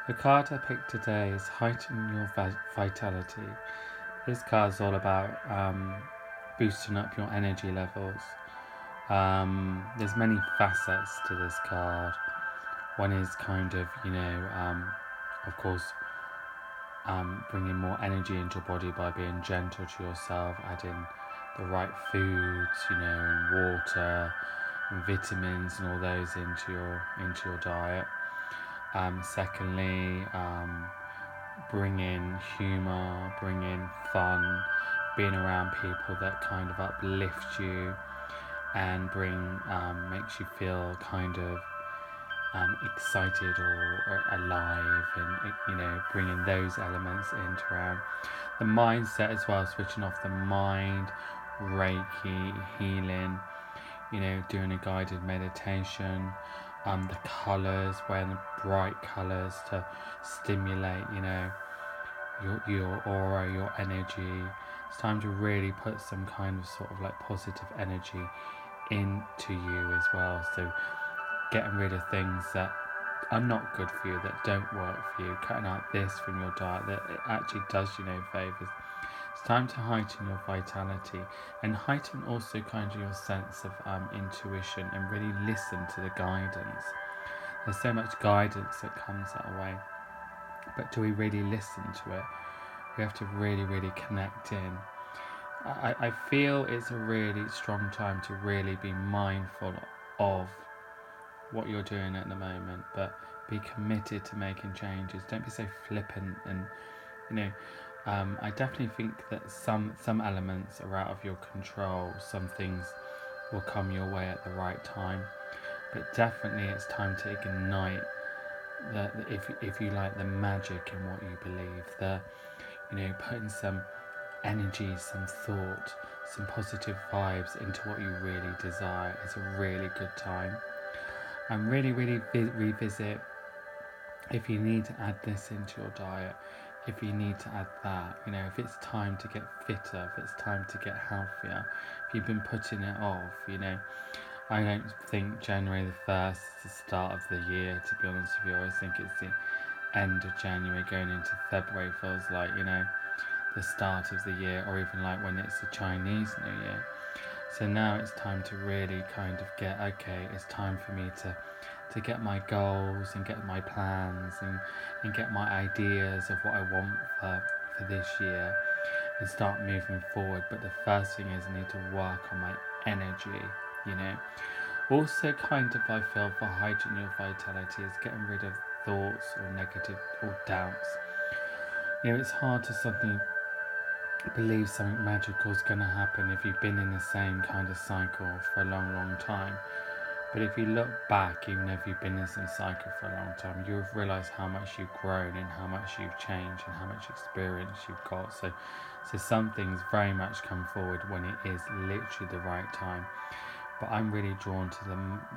The card I picked today is Heighten Your Vitality. This card is all about boosting up your energy levels. There's many facets to this card. One is kind of, of course, bringing more energy into your body by being gentle to yourself, adding the right foods, and water and vitamins and all those into your diet. Secondly, bring in humour, bring in fun, being around people that kind of uplift you and makes you feel kind of excited or alive, and bringing those elements into around the mindset as well, switching off the mind, Reiki, healing, doing a guided meditation, the colours, wearing bright colours to stimulate, your aura, your energy. It's time to really put some kind of sort of like positive energy into you as well. So getting rid of things that are not good for you, that don't work for you, cutting out this from your diet that it actually does favours. It's time to heighten your vitality and heighten also kind of your sense of intuition, and really listen to the guidance. There's so much guidance that comes that way, but do we really listen to it? We have to really, really connect in. I feel it's a really strong time to really be mindful of what you're doing at the moment, but be committed to making changes. Don't be so flippant, and you know, I definitely think that some elements are out of your control. Some things will come your way at the right time, but definitely it's time to ignite if you like the magic in what you believe. Putting some energy, some thought, some positive vibes into what you really desire is a really good time. And really, really revisit if you need to add this into your diet, if you need to add that, if it's time to get fitter, if it's time to get healthier, if you've been putting it off, I don't think January the 1st is the start of the year, to be honest with you. I always think it's the end of January going into February feels like, the start of the year, or even like when it's the Chinese New Year. So now it's time to really kind of it's time for me to get my goals and get my plans and get my ideas of what I want for this year and start moving forward. But the first thing is I need to work on my energy, you know. Also, kind of, I feel for heightening your vitality is getting rid of thoughts or negative or doubts. It's hard to suddenly believe something magical is going to happen if you've been in the same kind of cycle for a long, long time. But if you look back, even if you've been in this cycle for a long time, you'll realise how much you've grown and how much you've changed and how much experience you've got. So some things very much come forward when it is literally the right time. But I'm really drawn to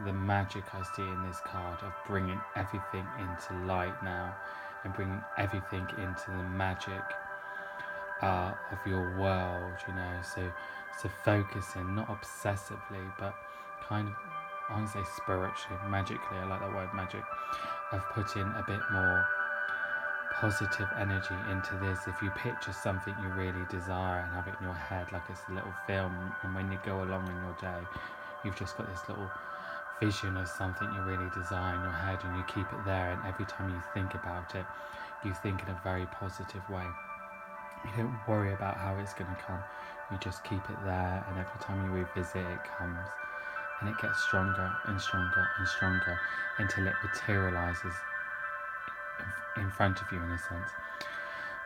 the magic I see in this card of bringing everything into light now and bringing everything into the magic of your world, So focusing, not obsessively, but kind of, I want to say spiritually, magically, I like that word magic, of putting a bit more positive energy into this. If you picture something you really desire and have it in your head like it's a little film, and when you go along in your day, you've just got this little vision of something you really desire in your head, and you keep it there, and every time you think about it, you think in a very positive way. You don't worry about how it's going to come. You just keep it there, and every time you revisit it comes, and it gets stronger and stronger and stronger until it materializes in front of you, in a sense.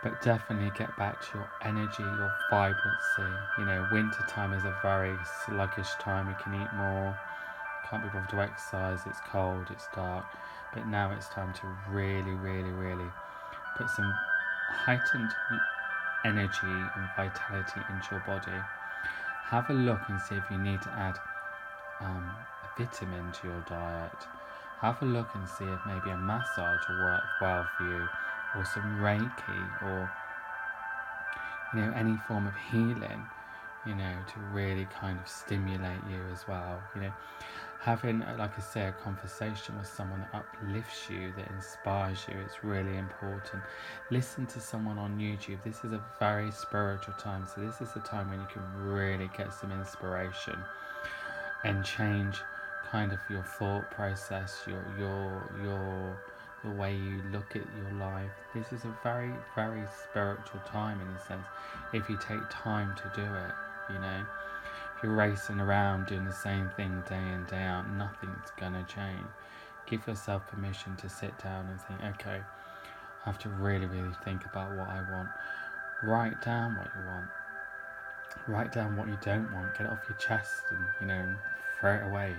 But definitely get back to your energy, your vibrancy. Winter time is a very sluggish time. You can eat more, can't be bothered to exercise, it's cold, it's dark. But now it's time to really, really, really put some heightened energy and vitality into your body. Have a look and see if you need to add a vitamin to your diet. Have a look and see if maybe a massage will work well for you, or some Reiki, or any form of healing, to really kind of stimulate you as well. having, like I say, a conversation with someone that uplifts you, that inspires you. It's really important. Listen to someone on YouTube. This is a very spiritual time, so this is the time when you can really get some inspiration and change kind of your thought process, your the way you look at your life. This is a very, very spiritual time in a sense, if you take time to do it, you know. If you're racing around doing the same thing day in, day out, nothing's gonna change. Give yourself permission to sit down and think, okay, I have to really, really think about what I want. Write down what you want. Write down what you don't want. Get it off your chest and, throw it away,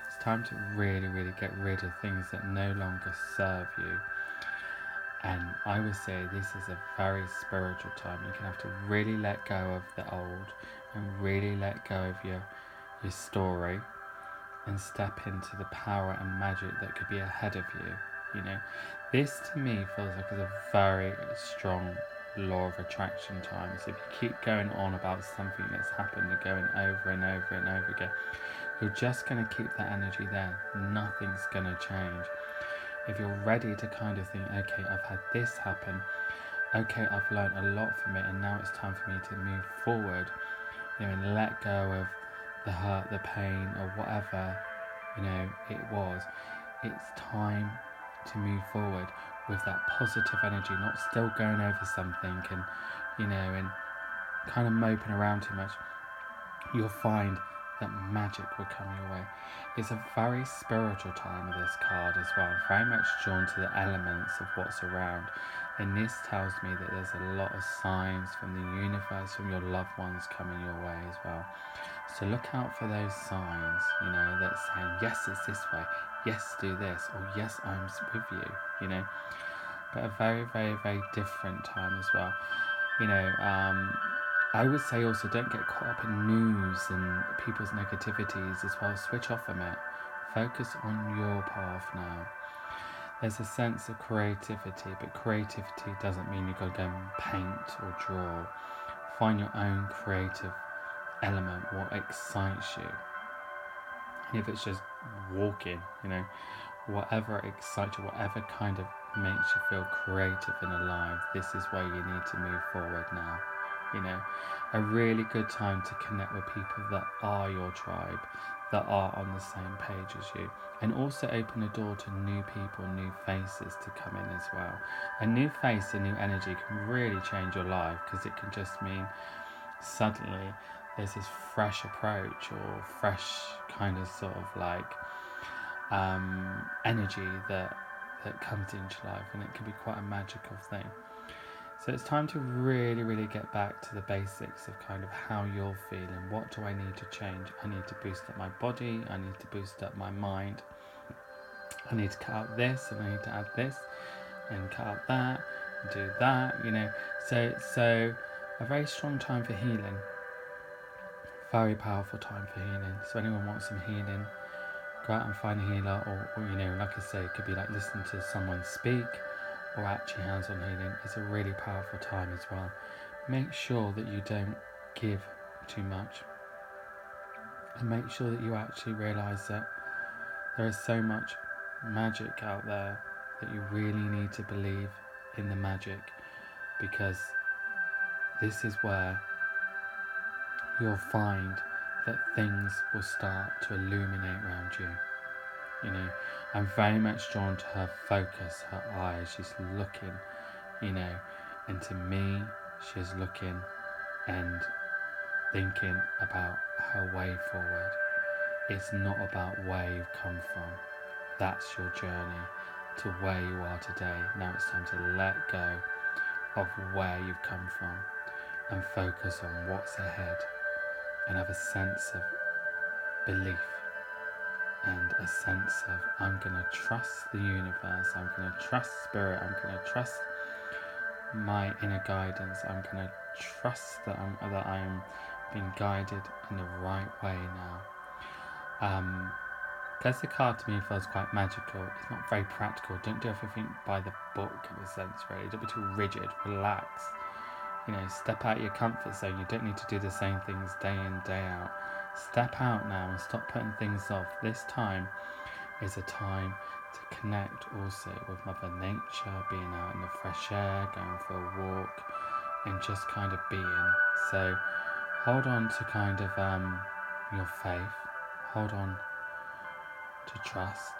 It's time to really, really get rid of things that no longer serve you. And I would say this is a very spiritual time. You can have to really let go of the old and really let go of your story and step into the power and magic that could be ahead of you. This to me feels like it's a very strong law of attraction time. So if you keep going on about something that's happened and going over and over and over again, you're just going to keep that energy there. Nothing's going to change. If you're ready to kind of think, okay, I've had this happen, okay, I've learned a lot from it, and now it's time for me to move forward, and let go of the hurt, the pain, or whatever, it was. It's time to move forward with that positive energy, not still going over something and kind of moping around too much. You'll find that magic will come your way. It's a very spiritual time with this card as well, very much drawn to the elements of what's around. And this tells me that there's a lot of signs from the universe, from your loved ones coming your way as well. So look out for those signs, that's saying, yes, it's this way, yes, do this, or yes, I'm with you, But a very, very, very different time as well. I would say also don't get caught up in news and people's negativities as well. Switch off from it. Focus on your path now. There's a sense of creativity, but creativity doesn't mean you've got to go and paint or draw. Find your own creative element, what excites you. And if it's just walking, whatever excites you, whatever kind of makes you feel creative and alive, this is where you need to move forward now. A really good time to connect with people that are your tribe, that are on the same page as you, and also open a door to new people, new faces to come in as well. A new face, a new energy can really change your life, because it can just mean suddenly there's this fresh approach or fresh kind of sort of like energy that comes into life, and it can be quite a magical thing. So it's time to really, really get back to the basics of kind of how you're feeling. What do I need to change? I need to boost up my body. I need to boost up my mind. I need to cut out this, and I need to add this, and cut out that, and do that, So a very strong time for healing. Very powerful time for healing. So anyone wants some healing, go out and find a healer, or like I say, it could be like listening to someone speak, or actually hands-on healing. It's a really powerful time as well. Make sure that you don't give too much, and make sure that you actually realise that there is so much magic out there that you really need to believe in the magic, because this is where you'll find that things will start to illuminate around you. I'm very much drawn to her focus, her eyes. She's looking, and to me, she's looking and thinking about her way forward. It's not about where you've come from. That's your journey to where you are today. Now it's time to let go of where you've come from and focus on what's ahead, and have a sense of belief and a sense of, I'm going to trust the universe, I'm going to trust spirit, I'm going to trust my inner guidance, I'm going to trust that I am being guided in the right way now. Because the card to me feels quite magical, it's not very practical. Don't do everything by the book in a sense, really. Don't be too rigid, relax. Step out your comfort zone. You don't need to do the same things day in, day out. Step out now and stop putting things off. This time is a time to connect also with Mother Nature, being out in the fresh air, going for a walk, and just kind of being. So hold on to kind of your faith, hold on to trust,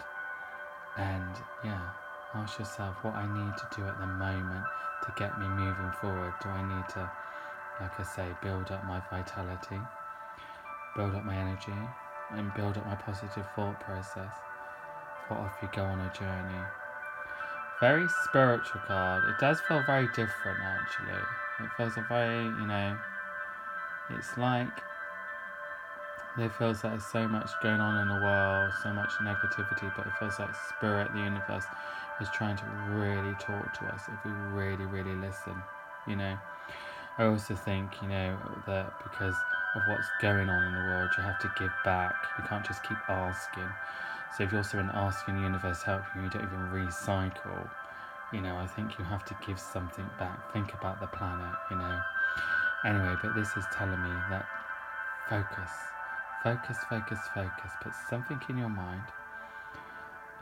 and yeah, ask yourself what I need to do at the moment to get me moving forward. Do I need to, like I say, build up my vitality, build up my energy, and build up my positive thought process? For off you go on a journey. Very spiritual card. It does feel very different actually. It feels a very, it's like there feels like there's so much going on in the world, so much negativity, but it feels like spirit, the universe, is trying to really talk to us if we really, really listen, you know. I also think, that because of what's going on in the world, you have to give back. You can't just keep asking. So if you're also asking the universe help you, you don't even recycle. I think you have to give something back. Think about the planet, Anyway, but this is telling me that focus, focus, focus, focus. Put something in your mind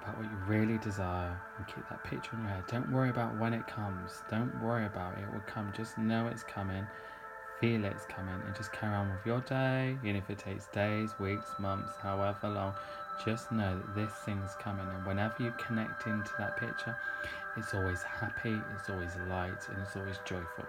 about what you really desire and keep that picture in your head. Don't worry about when it comes. Don't worry about it. It will come. Just know it's coming. Feel it's coming and just carry on with your day. Even if it takes days, weeks, months, however long, just know that this thing's coming. And whenever you connect into that picture, it's always happy, it's always light, and it's always joyful.